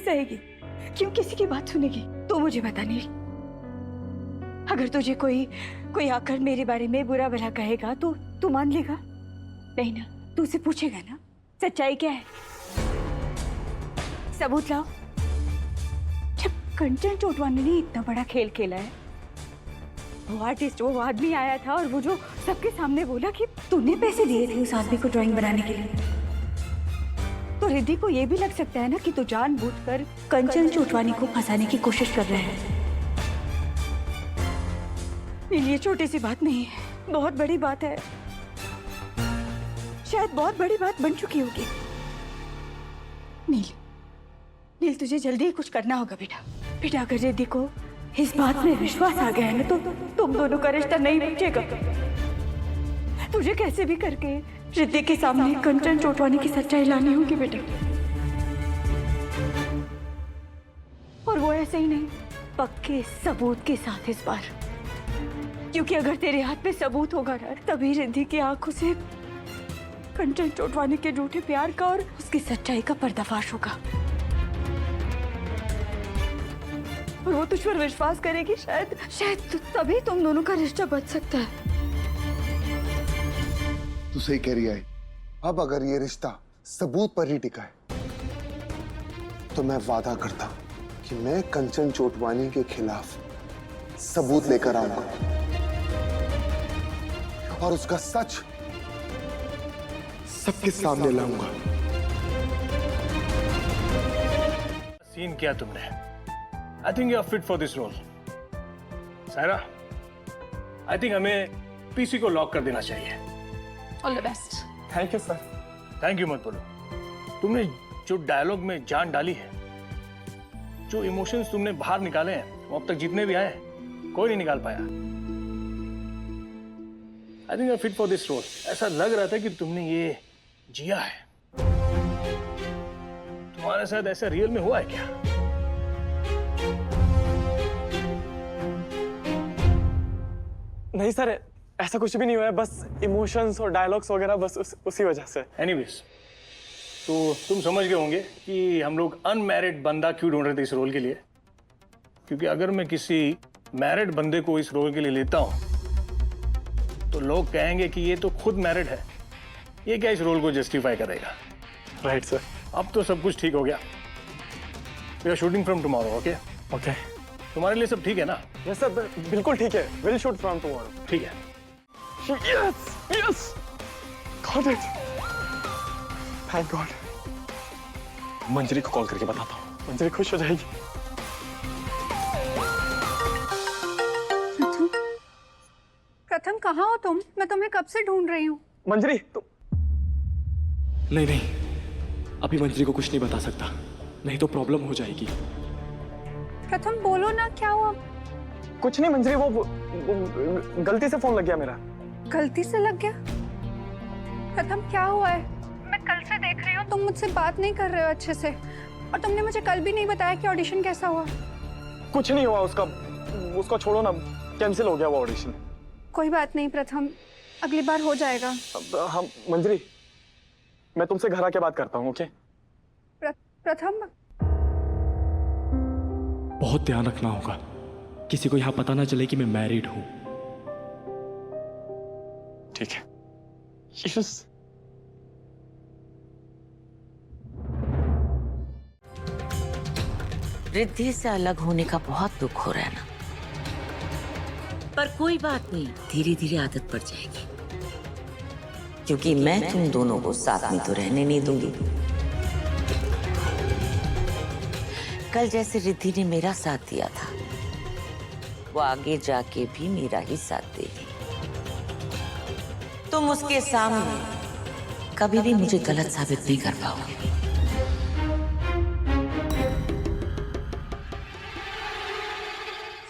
सहेगी, क्यों किसी की बात सुनेगी? तो मुझे बता नील, अगर तुझे कोई आकर मेरे बारे में बुरा भला कहेगा तो तू मान लेगा? नहीं ना, तू उसे पूछेगा ना सच्चाई क्या है। सबूत लाओ। जब कंचन चोटवानी ने इतना बड़ा खेल खेला है, वो आर्टिस्ट, वो आदमी आया था और वो जो सबके सामने बोला कि तूने पैसे दिए थे उस आदमी को ड्राइंग बनाने के लिए, तो रिद्धि को ये भी लग सकता है ना कि तू जानबूझकर कंचन चोटवानी को फंसाने की कोशिश कर रहा है। ये छोटी सी बात नहीं है, बहुत बड़ी बात है। शायद बहुत बड़ी बात बन चुकी होगी। नील, तुझे जल्दी ही कुछ करना होगा बेटा। अगर रिद्धि को इस बात में विश्वास आ गया है ना, तो तुम दोनों का रिश्ता नहीं बचेगा। तुझे कैसे भी करके रिद्धि के सामने कंचन चोटवानी की सच्चाई लानी होगी बेटा। और वो ऐसे ही नहीं, पक्के सबूत के साथ इस बार। क्योंकि अगर तेरे हाथ में सबूत होगा ना, तभी रिद्धि की आंखों से कंचन चोटवानी के झूठे प्यार का और उसकी सच्चाई का पर्दाफाश होगा। और वो तुझ पर विश्वास करेगी। शायद तभी तुम दोनों का रिश्ता बच सकता है। तू सही कह रही है। अब अगर ये रिश्ता सबूत पर ही टिका है, तो मैं वादा करता हूं कि मैं कंचन चोटवानी के खिलाफ सबूत लेकर आऊंगा और उसका सच सबके सामने लाऊंगा। सीन किया तुमने। I think you are fit for this role. Saira, I think हमें पीसी को लॉक कर देना चाहिए। All the best. Thank you sir. Thank you मत बोलो। तुमने जो डायलॉग में जान डाली है, जो इमोशंस तुमने बाहर निकाले हैं, वो अब तक जितने भी आए कोई नहीं निकाल पाया। I think you are fit for this role. ऐसा लग रहा था कि तुमने ये जिया है। तुम्हारे साथ ऐसा रियल में हुआ है क्या? नहीं सर, ऐसा कुछ भी नहीं हुआ है, बस इमोशंस और डायलॉग्स वगैरह बस उसी वजह से। एनीवेज, तो तुम समझ गए होंगे कि हम लोग अनमैरिड बंदा क्यों ढूंढ रहे थे इस रोल के लिए। क्योंकि अगर मैं किसी मैरिड बंदे को इस रोल के लिए लेता हूं, तो लोग कहेंगे कि ये तो खुद मैरिड है, ये क्या इस रोल को जस्टिफाई करेगा। Right sir. अब तो सब कुछ ठीक हो गया। We are shooting from tomorrow. Okay okay. तुम्हारे लिए सब ठीक है ना? यस सर, बिल्कुल ठीक है। Will shoot from tomorrow. ठीक है। Yes yes, got it, thank God. Manjari को कॉल करके बताता हूँ, मंजरी खुश हो जाएगी। प्रथम कहाँ हो तुम? मैं तुम्हें कब से ढूंढ रही हूँ। मंजरी तुम। नहीं, अभी मंजरी को कुछ नहीं बता सकता, नहीं तो प्रॉब्लम हो जाएगी। प्रथम बोलो ना, क्या हुआ? कुछ नहीं मंजरी, वो गलती से फोन लग गया मेरा। गलती से लग गया? प्रथम क्या हुआ है? मैं कल से देख रही हूँ तुम मुझसे बात नहीं कर रहे हो अच्छे से, और तुमने मुझे कल भी नहीं बताया कि ऑडिशन कैसा हुआ। कुछ नहीं हुआ, उसका छोड़ो ना, कैंसिल हो गया वो ऑडिशन। कोई बात नहीं प्रथम, अगली बार हो जाएगा। हम मंजरी, मैं तुमसे घर आके बात करता हूँ। ओके प्रथम, बहुत ध्यान रखना होगा, किसी को यहाँ पता ना चले कि मैं मैरिड हूँ। ठीक है? यस। रिद्धि से अलग होने का बहुत दुख हो रहा है ना, पर कोई बात नहीं, धीरे धीरे आदत पड़ जाएगी। क्योंकि मैं तुम दोनों को साथ में तो रहने नहीं दूंगी। कल जैसे रिद्धि ने मेरा साथ दिया था, वो आगे जाके भी मेरा ही साथ देगी। तुम उसके सामने कभी भी मुझे गलत साबित नहीं कर पाओगे।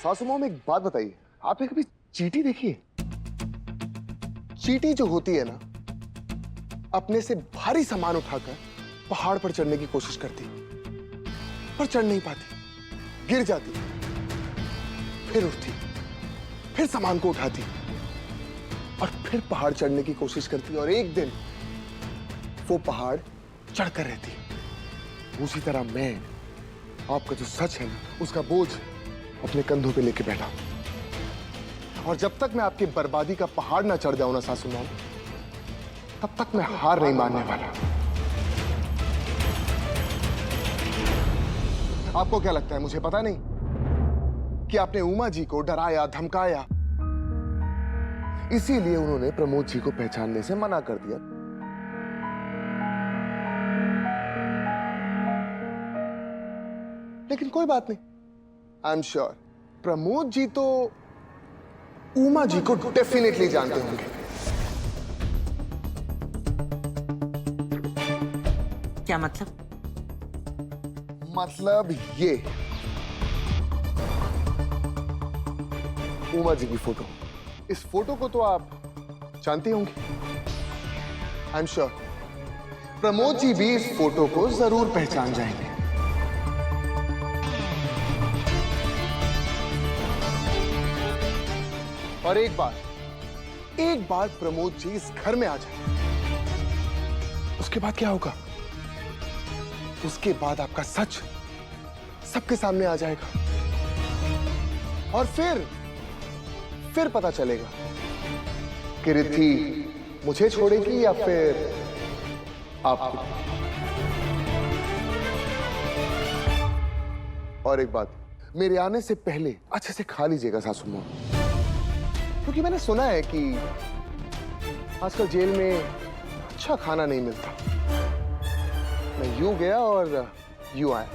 सासू माँ, एक बात बताइए, आपने कभी चींटी देखी है? चींटी जो होती है ना, अपने से भारी सामान उठाकर पहाड़ पर चढ़ने की कोशिश करती, पर चढ़ नहीं पाती, गिर जाती, फिर उठती, फिर सामान को उठाती और फिर पहाड़ चढ़ने की कोशिश करती, और एक दिन वो पहाड़ चढ़कर रहती। उसी तरह मैं आपका जो सच है ना, उसका बोझ अपने कंधों पे लेके बैठा हूं। और जब तक मैं आपकी बर्बादी का पहाड़ ना चढ़ जाऊं ना सासू मां, तब तक मैं हार नहीं मानने वाला। आपको क्या लगता है मुझे पता नहीं कि आपने उमा जी को डराया, धमकाया, इसीलिए उन्होंने प्रमोद जी को पहचानने से मना कर दिया? लेकिन कोई बात नहीं, I am sure Pramod ji तो उमा जी को डेफिनेटली जानते होंगे। क्या मतलब? मतलब ये उमा जी की फोटो, इस फोटो को तो आप जानती होंगी। I am sure Pramod ji भी इस फोटो को जरूर पहचान जाएंगे। और एक बार प्रमोद जी इस घर में आ जाए, उसके बाद क्या होगा? उसके बाद आपका सच सबके सामने आ जाएगा और फिर पता चलेगा कि रिद्धि मुझे छोड़ेगी या फिर आपको। और एक बात, मेरे आने से पहले अच्छे से खा लीजिएगा सासू मां, क्योंकि मैंने सुना है कि आजकल जेल में अच्छा खाना नहीं मिलता। मैं यूं गया और यूं आया।